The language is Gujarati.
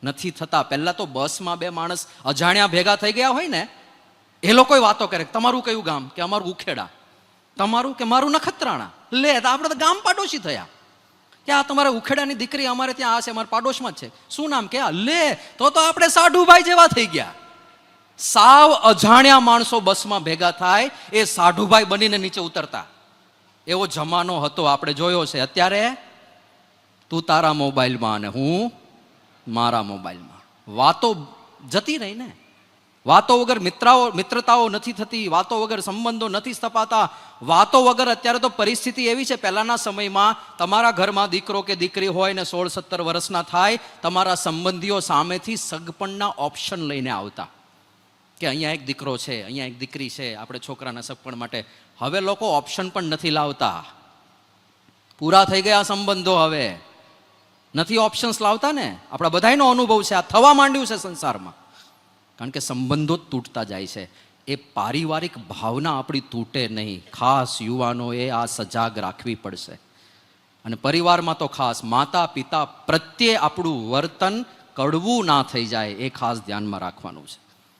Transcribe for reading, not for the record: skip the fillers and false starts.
નથી થતા. પહેલા તો બસમાં બે માણસ અજાણ્યા ભેગા થઈ ગયા હોય ને, એ લોકો વાતો કરે, તમારું કયું ગામ? કે અમારું ઉખેડા. તમારું? કે મારું નખત્રાણા. લે, તો આપણે તો ગામ પાડોશી થયા. કે આ તમારા ઉખેડાની દીકરી અમારે ત્યાં આ છે, અમારા પાડોશમાં જ છે. શું નામ? કે લે, તો આપણે સાઢુભાઈ જેવા થઈ ગયા. સાવ અજાણ્યા માણસો બસમાં ભેગા થાય, એ સાઢુભાઈ બનીને નીચે ઉતરતા. એવો જમાનો હતો, આપણે જોયો છે. અત્યારે તું તારા મોબાઈલમાં અને હું મારા મોબાઈલમાં. વાતો જતી રહી ને. વાતો વગર મિત્રતાઓ નથી થતી, વાતો વગર સંબંધો નથી સ્થપાતા. વાતો વગર અત્યારે તો પરિસ્થિતિ એવી છે, પહેલાના સમયમાં તમારા ઘરમાં દીકરો કે દીકરી હોય ને 16-17 વર્ષના થાય, તમારા સંબંધીઓ સામેથી સગપણના ઓપ્શન લઈને આવતા કે અહીંયા એક દીકરો છે, અહીંયા એક દીકરી છે, આપણે છોકરાના સગપણ માટે. હવે લોકો ઓપ્શન પણ નથી લાવતા. પૂરા થઈ ગયા સંબંધો, હવે નથી ઓપ્શન્સ લાવતા ને. આપણા બધાનો અનુભવ છે, આ થવા માંડ્યું છે સંસારમાં. કારણ કે સંબંધો જ તૂટતા જાય છે. એ પારિવારિક ભાવના આપણી તૂટે નહીં. ખાસ યુવાનોએ આ સજાગ રાખવી પડશે. અને પરિવારમાં તો ખાસ માતા પિતા પ્રત્યે આપણું વર્તન કડવું ના થઈ જાય, એ ખાસ ધ્યાનમાં રાખવાનું છે.